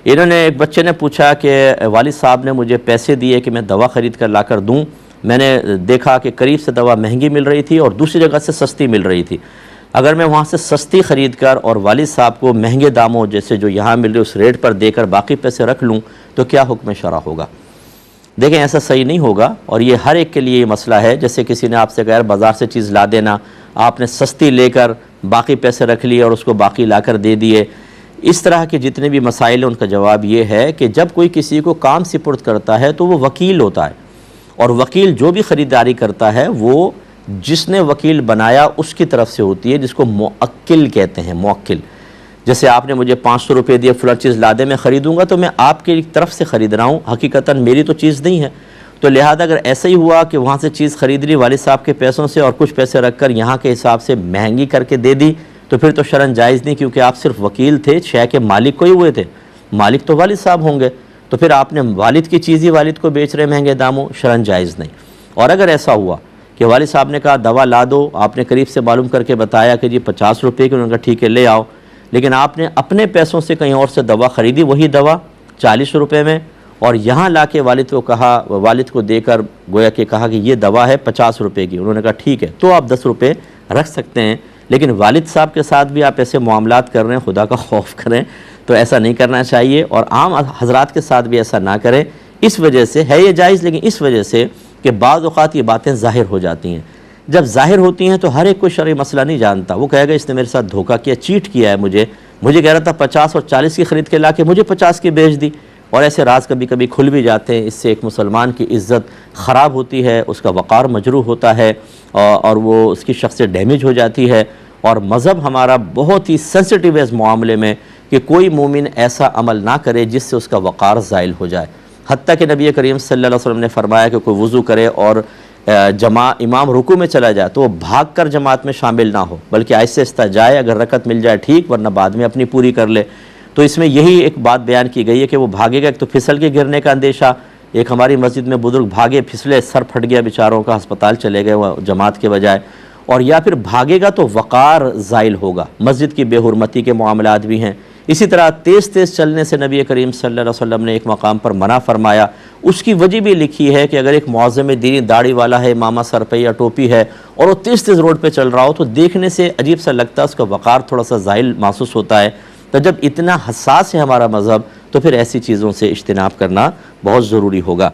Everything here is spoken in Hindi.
इन्होंने, एक बच्चे ने पूछा कि वालिद साहब ने मुझे पैसे दिए कि मैं दवा ख़रीद कर ला कर दूँ। मैंने देखा कि करीब से दवा महंगी मिल रही थी और दूसरी जगह से सस्ती मिल रही थी। अगर मैं वहाँ से सस्ती ख़रीद कर और वालिद साहब को महंगे दामों जैसे जो यहाँ मिल रहे उस रेट पर देकर बाकी पैसे रख लूँ तो क्या हुक्म शरा होगा? देखें, ऐसा सही नहीं होगा और ये हर एक के लिए ये मसला है। जैसे किसी ने आपसे कहा बाज़ार से चीज़ ला देना, आपने सस्ती लेकर बाकी पैसे रख लिए और उसको बाकी लाकर दे दिए। इस तरह के जितने भी मसाइल हैं उनका जवाब ये है कि जब कोई किसी को काम सुपुर्द करता है तो वो वकील होता है, और वकील जो भी ख़रीदारी करता है वो जिसने वकील बनाया उसकी तरफ से होती है, जिसको मुअक्किल कहते हैं। मुअक्किल, जैसे आपने मुझे 500 रुपये दिए, फलां चीज़ ला दे, मैं ख़रीदूँगा तो मैं आपकी तरफ से ख़रीद रहा हूँ, हकीकतन मेरी तो चीज़ नहीं है। तो लिहाजा अगर ऐसा ही हुआ कि वहाँ से चीज़ ख़रीद ली वालिद साहब के पैसों से और कुछ पैसे रख कर यहाँ के हिसाब से महंगी करके दे दी, तो फिर तो शरन जायज़ नहीं, क्योंकि आप सिर्फ वकील थे, शय के मालिक को ही हुए थे। मालिक तो वालिद साहब होंगे, तो फिर आपने वालिद की चीज़ ही वालिद को बेच रहे महंगे दामों, शरन जायज़ नहीं। और अगर ऐसा हुआ कि वालिद साहब ने कहा दवा ला दो, आपने करीब से मालूम करके बताया कि जी 50 रुपये की, उन्होंने कहा ठीक है ले आओ, लेकिन आपने अपने पैसों से कहीं और से दवा ख़रीदी, वही दवा 40 रुपये में, और यहाँ ला के वालिद को कहा, वालिद को देकर गोया कि कहा कि ये दवा है 50 रुपये की, उन्होंने कहा ठीक है, तो आप 10 रुपये रख सकते हैं। लेकिन वालिद साहब के साथ भी आप ऐसे मामलात कर रहे हैं, खुदा का खौफ करें, तो ऐसा नहीं करना चाहिए, और आम हजरात के साथ भी ऐसा ना करें। इस वजह से है ये जायज़, लेकिन इस वजह से कि बाज़ औक़ात ये बातें ज़ाहिर हो जाती हैं। जब ज़ाहिर होती हैं तो हर एक कोई शरई मसला नहीं जानता, वो कहेगा इसने मेरे साथ धोखा किया, चीट किया है, मुझे कह रहा था 50 और 40 की ख़रीद के ला के मुझे 50 की बेच दी। और ऐसे राज कभी कभी खुल भी जाते हैं। इससे एक मुसलमान की इज़्ज़त ख़राब होती है, उसका वक़ार मजरूह होता है और वो उसकी शख्सियत डैमेज हो जाती है। और मज़हब हमारा बहुत ही सेंसिटिव है इस मामले में कि कोई मोमिन ऐसा अमल ना करे जिससे उसका वक़ार ज़ाइल हो जाए। हत्ता कि नबी करीम सल्लल्लाहु अलैहि वसल्लम ने फरमाया कि कोई वज़ू करे और इमाम रुकू में चला जाए तो वो भाग कर जमात में शामिल ना हो, बल्कि आहिस्ता आहिस्ता जाए, अगर रकत मिल जाए ठीक, वरना बाद में अपनी पूरी कर ले। तो इसमें यही एक बात बयान की गई है कि वो भागेगा, एक तो फिसल के गिरने का अंदेशा, एक हमारी मस्जिद में बुजुर्ग भागे फिसले, सर फट गया बेचारों का, अस्पताल चले गए वो जमात के बजाय, और या फिर भागेगा तो वक़ार ज़ाइल होगा, मस्जिद की बेहुरमती के मामलात भी हैं। इसी तरह तेज़ तेज़ चलने से नबी करीम सल्लल्लाहु अलैहि वसल्लम ने एक मकाम पर मना फरमाया। उसकी वजह भी लिखी है कि अगर एक मुअज़्ज़िम दीन दाढ़ी वाला है, मामा सर पे या टोपी है, और वो तेज़ तेज़ रोड पे चल रहा हो तो देखने से अजीब सा लगता है, उसका वक़ार थोड़ा सा ज़ाइल महसूस होता है। तो जब इतना हसास है हमारा मज़हब, तो फिर ऐसी चीज़ों से इज्तिनाब करना बहुत ज़रूरी होगा।